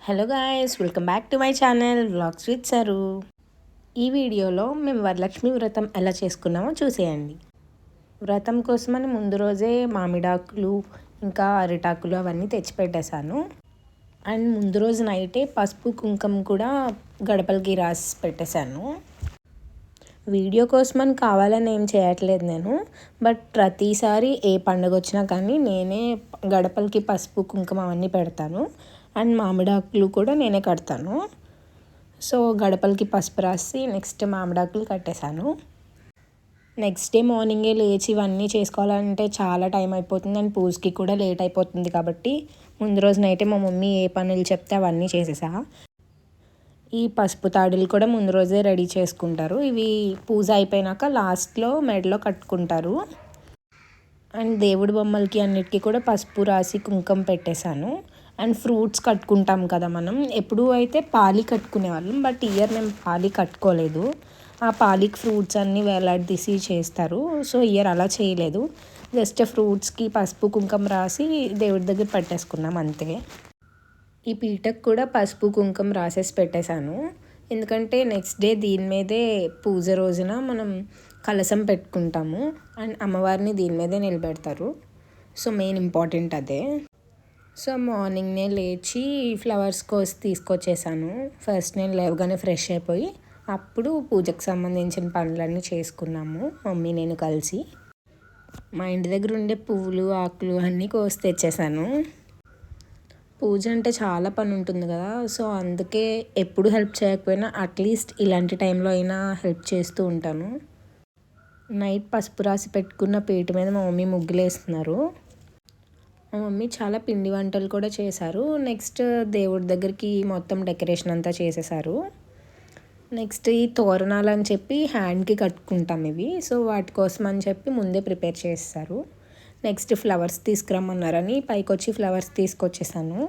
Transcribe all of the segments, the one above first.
Hello guys, welcome back to my channel vlogs with sir. ఈ వీడియోలో మేము వరలక్ష్మి వ్రతం ఎలా చేసుకున్నామో చూసేయండి. వ్రతం కోసమని ముందు రోజే మామిడాకులు ఇంకా అరిటాకులు అవన్నీ తెచ్చిపెట్టేశాను. అండ్ ముందు రోజు నైటే పసుపు కుంకుమ కూడా గడపలకి రాసి పెట్టేశాను. వీడియో కోసమని కావాలని ఏం చేయట్లేదు నేను, బట్ ప్రతిసారి ఏ పండుగ వచ్చినా కానీ నేనే గడపలకి పసుపు కుంకుమ అవన్నీ పెడతాను. అండ్ మామిడాకులు కూడా నేనే కడతాను. సో గడపలకి పసుపు రాసి నెక్స్ట్ మామిడాకులు కట్టేశాను. నెక్స్ట్ డే మార్నింగే లేచి ఇవన్నీ చేసుకోవాలంటే చాలా టైం అయిపోతుంది అండ్ పూజకి కూడా లేట్ అయిపోతుంది. కాబట్టి ముందు రోజు నైటే మా మమ్మీ ఏ పనులు చెప్తే అవన్నీ చేసేసా. ఈ పసుపు తాడులు కూడా ముందు రోజే రెడీ చేసుకుంటారు. ఇవి పూజ అయిపోయినాక లాస్ట్లో మెడలో కట్టుకుంటారు. అండ్ దేవుడి బొమ్మలకి అన్నిటికీ కూడా పసుపు రాసి కుంకుమ పెట్టేశాను. అండ్ ఫ్రూట్స్ కట్టుకుంటాం కదా మనం, ఎప్పుడూ అయితే పాలి కట్టుకునేవాళ్ళం, బట్ ఇయర్ మేము పాలి కట్టుకోలేదు. ఆ పాలికి ఫ్రూట్స్ అన్నీ వేలాడదీసి చేస్తారు. సో ఇయర్ అలా చేయలేదు, జస్ట్ ఫ్రూట్స్కి పసుపు కుంకుమ రాసి దేవుడి దగ్గర పెట్టేసుకున్నాం అంతే. ఈ పీటకు కూడా పసుపు కుంకుమ రాసేసి పెట్టేశాను, ఎందుకంటే నెక్స్ట్ డే దీని మీదే పూజ రోజున మనం కలసం పెట్టుకుంటాము అండ్ అమ్మవారిని దీని మీదే నిలబెడతారు. సో మెయిన్ ఇంపార్టెంట్ అదే. సో మార్నింగ్నే లేచి ఫ్లవర్స్ కోసి తీసుకొచ్చేసాను. ఫస్ట్ నేను లేవగానే ఫ్రెష్ అయిపోయి అప్పుడు పూజకు సంబంధించిన పనులన్నీ చేసుకున్నాము మమ్మీ నేను కలిసి. మా ఇంటి దగ్గర ఉండే పువ్వులు ఆకులు అన్నీ కోసి తెచ్చేసాను. పూజ అంటే చాలా పని ఉంటుంది కదా, సో అందుకే ఎప్పుడు హెల్ప్ చేయకపోయినా అట్లీస్ట్ ఇలాంటి టైంలో అయినా హెల్ప్ చేస్తూ ఉంటాను. నైట్ పసుపు రాసి పెట్టుకున్న పీట మీద మా మమ్మీ ముగ్గులు వేస్తున్నారు. మా మమ్మీ చాలా పిండి వంటలు కూడా చేశారు. నెక్స్ట్ దేవుడి దగ్గరికి మొత్తం డెకరేషన్ అంతా చేసేసారు. నెక్స్ట్ ఈ తోరణాలు అని చెప్పి హ్యాండ్కి కట్టుకుంటాం ఇవి, సో వాటి కోసం అని చెప్పి ముందే ప్రిపేర్ చేస్తారు. నెక్స్ట్ ఫ్లవర్స్ తీసుకురమ్మన్నారని పైకి వచ్చి ఫ్లవర్స్ తీసుకొచ్చేసాను.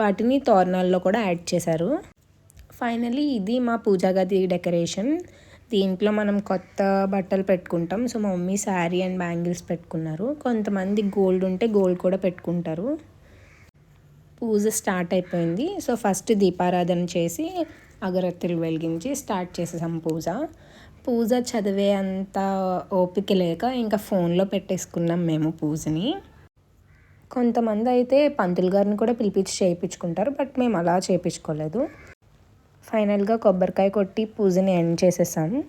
వాటిని తోరణాల్లో కూడా యాడ్ చేశారు. ఫైనలీ ఇది మా పూజా గది డెకరేషన్. దీంట్లో మనం కొత్త బట్టలు పెట్టుకుంటాం. సో మా మమ్మీ శారీ అండ్ బ్యాంగిల్స్ పెట్టుకున్నారు. కొంతమంది గోల్డ్ ఉంటే గోల్డ్ కూడా పెట్టుకుంటారు. పూజ స్టార్ట్ అయిపోయింది. సో ఫస్ట్ దీపారాధన చేసి అగరత్తులు వెలిగించి స్టార్ట్ చేసేసాం పూజ చదివే అంత ఓపిక లేక ఇంకా ఫోన్లో పెట్టేసుకున్నాం మేము పూజని. కొంతమంది అయితే పంతులు గారిని కూడా పిలిపించి చేయించుకుంటారు, బట్ మేము అలా చేయించుకోలేదు. ఫైనల్గా కొబ్బరికాయ కొట్టి పూజని ఎండ్ చేసేసాము.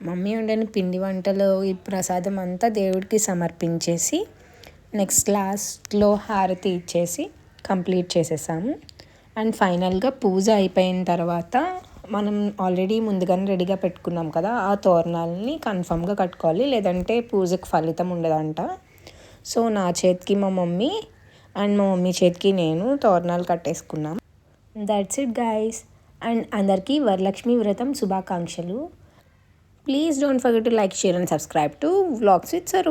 మమ్మీ వండిన పిండి వంటలు ఈ ప్రసాదం అంతా దేవుడికి సమర్పించేసి నెక్స్ట్ లాస్ట్లో హారతి ఇచ్చేసి కంప్లీట్ చేసేసాము. అండ్ ఫైనల్గా పూజ అయిపోయిన తర్వాత మనం ఆల్రెడీ ముందుగానే రెడీగా పెట్టుకున్నాం కదా, ఆ తోరణాలని కన్ఫామ్గా కట్టుకోవాలి, లేదంటే పూజకు ఫలితం ఉండదంట. సో నా చేతికి మా మమ్మీ అండ్ మా మమ్మీ చేతికి నేను తోరణాలు కట్టేసుకున్నాం. That's it guys. అండ్ అందరికీ వరలక్ష్మి వ్రతం శుభాకాంక్షలు. Please don't forget to like, share and subscribe to vlogs with sir.